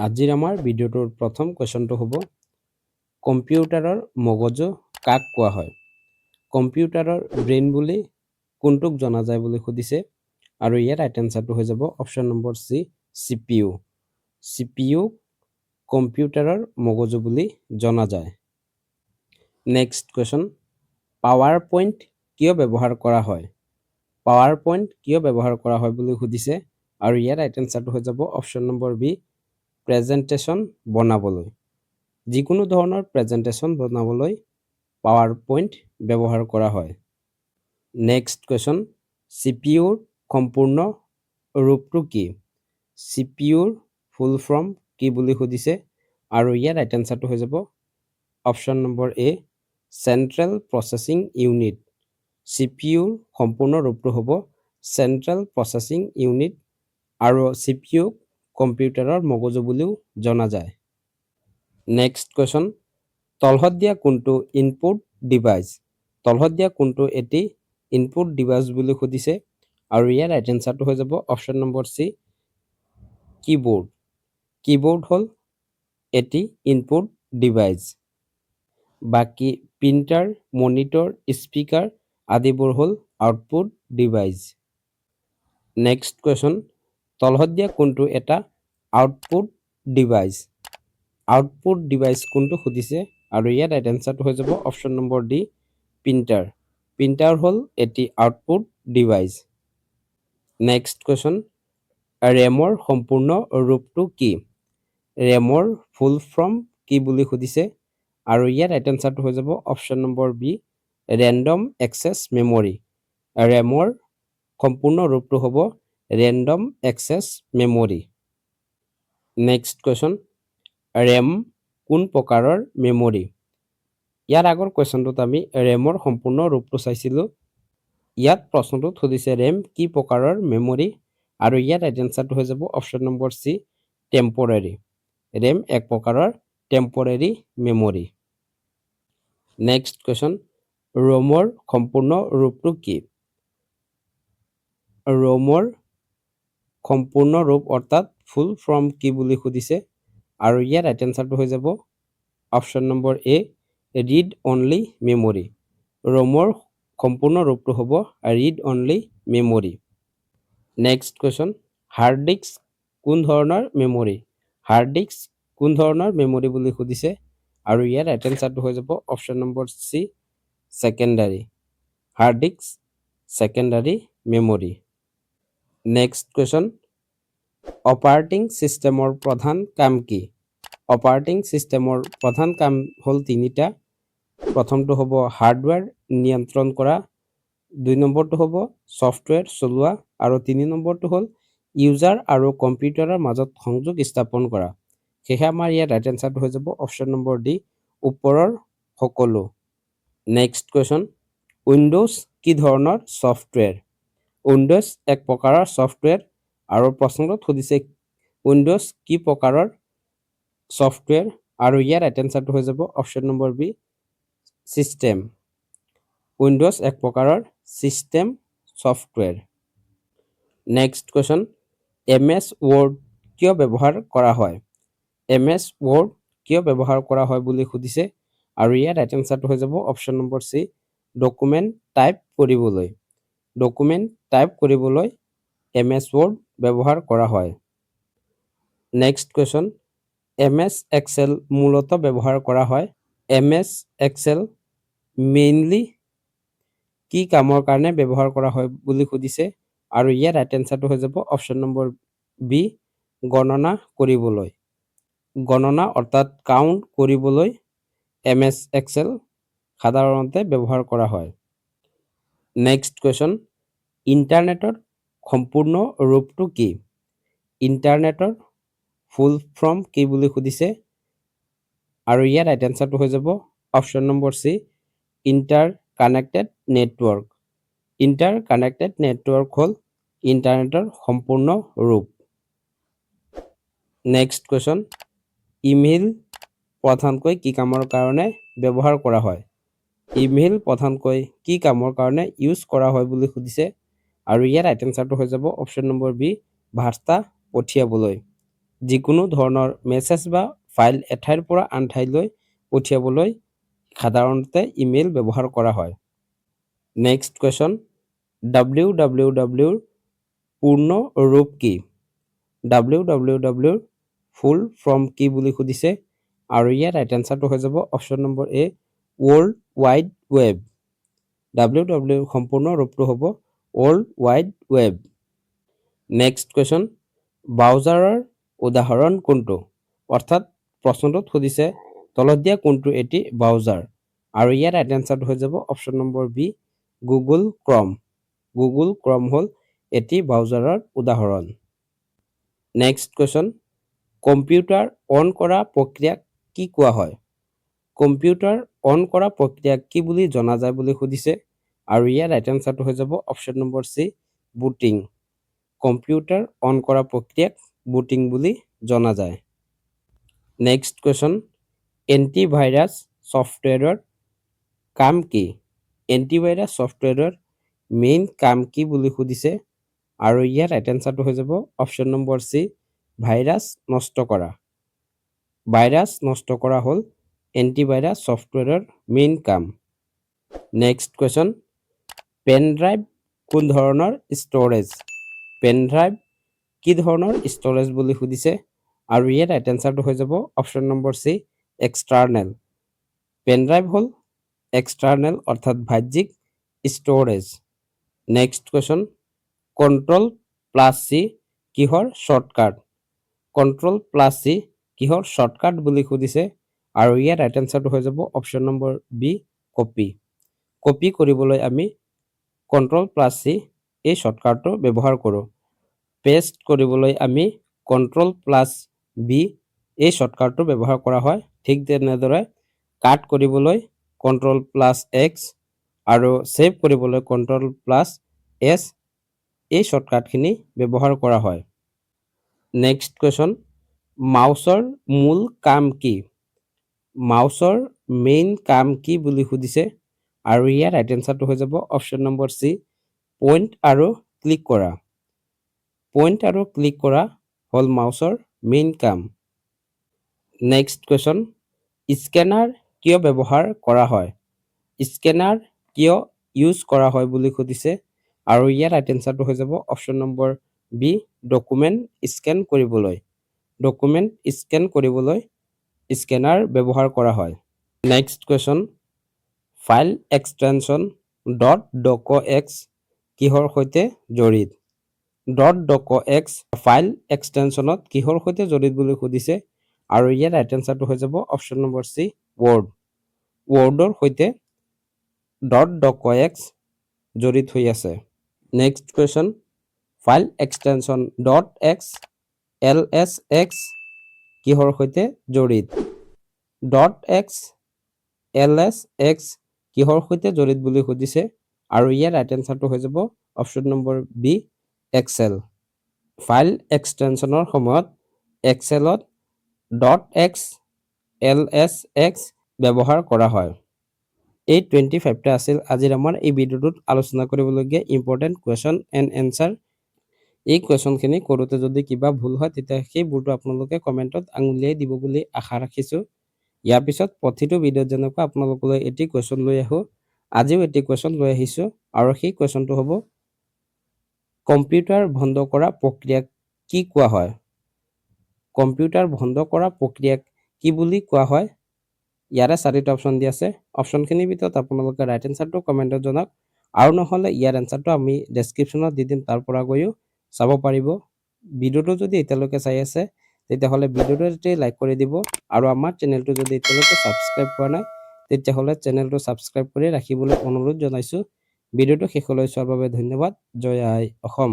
আজিৰ আমাৰ ভিডিঅ'টোৰ প্ৰথম কুৱেশ্যনটো হ'ব কম্পিউটাৰৰ মগজু কাক কোৱা হয়? কম্পিউটাৰৰ ব্ৰেইন বুলি কোনটোক জনা যায় বুলি সুধিছে আৰু ইয়াৰ ৰাইট এনসাৰটো হৈ যাব অপশ্যন নম্বৰ সি CPU। CPU কম্পিউটাৰৰ মগজু বুলি জনা যায়। নেক্সট কুৱেশ্যন পাৱাৰ পইণ্ট কিয় ব্যৱহাৰ কৰা হয়? পাৱাৰ পইণ্ট কিয় ব্যৱহাৰ কৰা হয় বুলি সুধিছে আৰু ইয়াৰ ৰাইট এনসাৰটো হৈ যাব অপশ্যন নম্বৰ বি প্ৰেজেণ্টেশ্যন বনাবলৈ। যিকোনো ধৰণৰ প্ৰেজেণ্টেশ্যন বনাবলৈ পাৱাৰ পইণ্ট ব্যৱহাৰ কৰা হয়। নেক্সট কুৱেশ্যন CPUৰ সম্পূৰ্ণ ৰূপটো কি? CPUৰ ফুল ফৰ্ম কি বুলি সুধিছে আৰু ইয়াৰ ৰাইট এনসাৰটো হৈ যাব অপশ্যন নম্বৰ এ চেণ্ট্ৰেল প্ৰচেছিং ইউনিট। CPUৰ সম্পূৰ্ণ ৰূপটো হ'ব চেণ্ট্ৰেল প্ৰচেছিং ইউনিট আৰু CPU কম্পিউটাৰৰ মগজু বুলিও জনা যায়। নেক্সট কুৱেশ্যন তলহত দিয়া কোনটো ইনপুট ডিভাইচ? তলহত দিয়া কোনটো এটি ইনপুট ডিভাইচ বুলি সুধিছে আৰু ইয়াৰ ৰাইট এনসাৰটো হৈ যাব অপশ্যন নম্বৰ সি কিবৰ্ড। কিবৰ্ড হ'ল এটি ইনপুট ডিভাইচ। বাকী প্ৰিণ্টাৰ, মনিটৰ, স্পিকাৰ আদিবোৰ হ'ল আউটপুট ডিভাইচ। নেক্সট কুৱেশ্যন তলহত দিয়া কোনটো এটা আউটপুট ডিভাইচ? আউটপুট ডিভাইচ কোনটো সুধিছে আৰু ইয়াৰ ৰাইট এনসাৰটো হৈ যাব option number D printer. Printer হ'ল এটি আউটপুট ডিভাইচ। নেক্সট কুৱেশ্যন ৰেমৰ সম্পূৰ্ণ ৰূপটো কি? ৰেমৰ ফুল ফৰ্ম কি বুলি সুধিছে আৰু ইয়াৰ ৰাইট এনসাৰটো হৈ যাব option number B random access memory. ৰেমৰ সম্পূৰ্ণ ৰূপটো হ'ব random access memory. Next question RAM কোন প্ৰকাৰৰ মেমৰি? ইয়াৰ আগৰ কুৱেশ্যনটোত আমি ৰেমৰ সম্পূৰ্ণ ৰূপটো চাইছিলোঁ। ইয়াত প্ৰশ্নটোত সুধিছে ৰেম কি প্ৰকাৰৰ মেমৰি আৰু ইয়াৰ ৰাইট এনসাৰটো হৈ যাব অপশ্যন নম্বৰ সি টেম্পৰাৰী। ৰেম এক প্ৰকাৰৰ টেম্পৰাৰী মেমৰি। নেক্সট কুৱেশ্যন ৰোমৰ সম্পূৰ্ণ ৰূপটো কি? ৰোমৰ সম্পূৰ্ণ ৰূপ অৰ্থাৎ ফুল ফৰ্ম কি বুলি সুধিছে আৰু ইয়াৰ ৰাইট এনসাৰটো হৈ যাব option number A read only memory. ৰোমৰ সম্পূৰ্ণ ৰূপটো হ'ব read only memory. Next question hard disk কোন ধৰণৰ মেমৰি? হাৰ্ড ডিস্ক কোন ধৰণৰ মেমৰি বুলি সুধিছে আৰু ইয়াৰ ৰাইট এনসাৰটো হৈ যাব option number C secondary. Hard disk secondary memory. Next question operating চিষ্টেমৰ প্ৰধান কাম কি? অপাৰেটিং চিষ্টেমৰ প্ৰধান কাম হ'ল তিনিটা। প্ৰথমটো হ'ব হাৰ্ডৱেৰ নিয়ন্ত্ৰণ কৰা, 2 নম্বৰটো হ'ব ছফ্টৱেৰ চলোৱা আৰু 3 নম্বৰটো হ'ল ইউজাৰ আৰু কম্পিউটাৰৰ মাজত সংযোগ স্থাপন কৰা। সেয়ে আমাৰ ইয়াৰ ৰাইট এনসাৰটো হৈ যাব অপশ্যন নম্বৰ ডি ওপৰৰ সকলো। নেক্সট কুৱেশ্যন উইণ্ডোজ কি ধৰণৰ ছফ্টৱেৰ? উইণ্ডোজ এক প্ৰকাৰৰ ছফ্টৱেৰ আৰু প্ৰশ্নটোত সুধিছে উইণ্ডোজ কি প্ৰকাৰৰ ছফ্টৱেৰ আৰু ইয়াৰ ৰাইট এনসাৰটো হৈ যাব option number B system. Windows এক প্ৰকাৰৰ system software. Next question MS word কিয় ব্যৱহাৰ কৰা হয়? MS ৱৰ্ড কিয় ব্যৱহাৰ কৰা হয় বুলি সুধিছে আৰু ইয়াৰ ৰাইট এনসাৰটো হৈ যাব অপশ্যন নম্বৰ সি ডকুমেণ্ট টাইপ কৰিবলৈ। ডকুমেণ্ট টাইপ কৰিবলৈ MS ৱৰ্ড ব্যৱহাৰ কৰা হয়। নেক্সট কুৱেশ্যন MS এক্সেল মূলতঃ ব্যৱহাৰ কৰা হয়। MS এক্সেল মেইনলি কি কামৰ কাৰণে ব্যৱহাৰ কৰা হয় বুলি সুধিছে আৰু ইয়াৰ ৰাইট এনসাৰটো হৈ যাব অপশ্যন নম্বৰ বি গণনা কৰিবলৈ। গণনা অৰ্থাৎ কাউণ্ট কৰিবলৈ MS এক্সেল সাধাৰণতে ব্যৱহাৰ কৰা হয়। নেক্সট কুৱেশ্যন ইণ্টাৰনেটৰ সম্পূৰ্ণ ৰূপটো কি? ইণ্টাৰনেটৰ ফুল ফৰ্ম কি বুলি সুধিছে আৰু ইয়াৰ ৰাইট এনসাৰটো হৈ যাব option number C interconnected network. Interconnected network হ'ল ইণ্টাৰনেটৰ সম্পূৰ্ণ ৰূপ। নেক্সট কুৱেশ্যন ইমেইল প্ৰধানকৈ কি কামৰ কাৰণে ব্যৱহাৰ কৰা হয়? ইমেইল প্ৰধানকৈ কি কামৰ কাৰণে ইউজ কৰা হয় বুলি সুধিছে আৰু ইয়াৰ ৰাইট এনসাৰটো হৈ যাব অপশ্যন নম্বৰ বি বাৰ্তা পঠিয়াবলৈ। যিকোনো ধৰণৰ মেছেজ বা ফাইল এঠাইৰ পৰা আন ঠাইলৈ পঠিয়াবলৈ সাধাৰণতে ইমেইল ব্যৱহাৰ কৰা হয়। নেক্সট কুৱেশ্যন, www পূৰ্ণ ৰূপ কি? www ফুল ফৰ্ম কি বুলি সুধিছে আৰু ইয়াৰ ৰাইট এনচাৰটো হৈ যাব option number A world wide web. www সম্পূৰ্ণ ৰূপটো হ'ব world wide web. Next question, ব্ৰাউজাৰৰ উদাহৰণ কোনটো? অৰ্থাৎ প্ৰশ্নটোত সুধিছে তলত দিয়া কোনটো এটি ব্ৰাউজাৰ আৰু ইয়াৰ ৰাইট এনচাৰটো হৈ যাব অপশ্যন নম্বৰ বি গুগল ক্ৰম। গুগল ক্ৰম হ'ল এটি ব্ৰাউজাৰৰ উদাহৰণ। নেক্সট কুৱেশ্যন, কম্পিউটাৰ অন কৰা প্ৰক্ৰিয়াক কি কোৱা হয়? কম্পিউটাৰ অন কৰা প্ৰক্ৰিয়াক কি বুলি জনা যায় বুলি সুধিছে আৰু ইয়াৰ ৰাইট এনচাৰটো হৈ যাব option number C booting. Computer on কৰা প্ৰক্ৰিয়াক বুটিং বুলি জনা যায়। নেক্সট কুৱেশ্যন, এণ্টিভাইৰাছ ছফ্টৱেৰৰ কাম কি? এণ্টিভাইৰাছ ছফ্টৱেৰৰ মেইন কাম কি বুলি সুধিছে আৰু ইয়াৰ ৰাইট এনচাৰটো হৈ যাব অপশ্যন নম্বৰ চি ভাইৰাছ নষ্ট কৰা। ভাইৰাছ নষ্ট কৰা হ'ল এণ্টিভাইৰাছ ছফ্টৱেৰৰ মেইন কাম। নেক্সট কুৱেশ্যন, পেন ড্ৰাইভ কোন ধৰণৰ ষ্ট'ৰেজ? পেন ড্ৰাইভ কি ধৰণৰ ষ্ট'ৰেজ বুলি সুধিছে আৰু ইয়াৰ ৰাইট এনচাৰটো হৈ যাব option number C external. Pen drive হ'ল এক্সটাৰ্নেল অৰ্থাৎ বাহ্যিক storage. Next question, control plus C কিহৰ শ্বৰ্টকাট? কণ্ট্ৰল প্লাছ চি কিহৰ শ্বৰ্টকাট বুলি সুধিছে আৰু ইয়াৰ ৰাইট এনচাৰটো হৈ যাব option number B copy. Copy কৰিবলৈ আমি কণ্ট্ৰল প্লাছ চি এই শ্বৰ্টকাটটো ব্যৱহাৰ কৰোঁ। পেষ্ট কৰিবলৈ আমি কণ্ট্ৰল প্লাছ বি এই শ্বৰ্টকাটটো ব্যৱহাৰ কৰা হয়। ঠিক তেনেদৰে কাট কৰিবলৈ কণ্ট্ৰল প্লাছ এক্স আৰু ছেভ কৰিবলৈ কণ্ট্ৰল প্লাছ এছ এই শ্বৰ্টকাটখিনি ব্যৱহাৰ কৰা হয়। নেক্সট কুৱেশ্যন, মাউচৰ মূল কাম কি? মাউচৰ মেইন কাম কি বুলি সুধিছে আৰু ইয়াৰ ৰাইট এনচাৰটো হৈ যাব অপশ্যন নম্বৰ চি পইণ্ট আৰু ক্লিক কৰা। পইণ্ট আৰু ক্লিক কৰা হ'ল মাউচৰ মেইন কাম। নেক্সট কুৱেশ্যন, স্কেনাৰ কিয় ব্যৱহাৰ কৰা হয়? স্কেনাৰ কিয় ইউজ কৰা হয় বুলি সুধিছে আৰু ইয়াৰ ৰাইট এনচাৰটো হৈ যাব option number B document scan কৰিবলৈ। ডকুমেণ্ট স্কেন কৰিবলৈ স্কেনাৰ ব্যৱহাৰ কৰা হয়। Next question, file extension .docx কিহৰ সৈতে জড়িত? .docx ফাইল এক্সটেনশ্যনত কিহৰ সৈতে জড়িত বুলি সুধিছে আৰু ইয়াৰ ৰাইট এনচাৰটো হৈ যাব অপশ্যন নম্বৰ চি ৱৰ্ড। ৱৰ্ডৰ সৈতে .docx জড়িত হৈ আছে। Next question, file extension .xlsx কিহৰ সৈতে জড়িত? .xlsx কিহৰ সৈতে জড়িত বুলি সুধিছে আৰু ইয়াৰ ৰাইট এনচাৰটো হৈ যাব option number B Excel. File এক্সটেনশ্যনৰ সময়ত এক্সেলত .xlsx ব্যৱহাৰ কৰা হয়। এই 25টা আছিল আজিৰ আমাৰ এই ভিডিঅ'টোত আলোচনা কৰিবলগীয়া ইম্পৰ্টেণ্ট কুৱেশ্যন এণ্ড এনচাৰ। এই কুৱেশ্যনখিনি কৰোঁতে যদি কিবা ভুল হয় তেতিয়া সেই ভুলটো আপোনালোকে কমেণ্টত আঙুলিয়াই দিব বুলি আশা ৰাখিছোঁ। ইয়াৰ পিছত প্ৰতিটো ভিডিঅ'ত যেনেকুৱা আপোনালোকলৈ এটি কুৱেশ্যন লৈ আহোঁ, আজিও এটি কুৱেশ্যন লৈ আহিছোঁ আৰু সেই কুৱেশ্যনটো হ'ব কম্পিউটাৰ বন্ধ কৰা প্ৰক্ৰিয়াক কি কোৱা হয়? কম্পিউটাৰ বন্ধ কৰা প্ৰক্ৰিয়াক কি বুলি কোৱা হয়? ইয়াৰে 4টা অপশ্যন দিয়া আছে। অপশ্যনখিনিৰ ভিতৰত আপোনালোকে ৰাইট এনচাৰটো কমেণ্টত জনাওক আৰু নহ'লে ইয়াৰ এনচাৰটো আমি ডেছক্ৰিপশ্যনত দি দিম, তাৰ পৰা গৈও চাব পাৰিব। ভিডিঅ'টো যদি এতিয়ালৈকে চাই আছে তেতিয়াহ'লে ভিডিঅ'টো এটি লাইক কৰি দিব আৰু আমাৰ চেনেলটো যদি এতিয়ালৈকে ছাবস্ক্ৰাইব কৰা নাই তেতিয়াহ'লে চেনেলটো ছাবস্ক্ৰাইব কৰি ৰাখিবলৈ অনুৰোধ জনাইছোঁ। ভিডিঅ'টো শেষলৈ চোৱাৰ বাবে ধন্যবাদ। জয় আই অসম।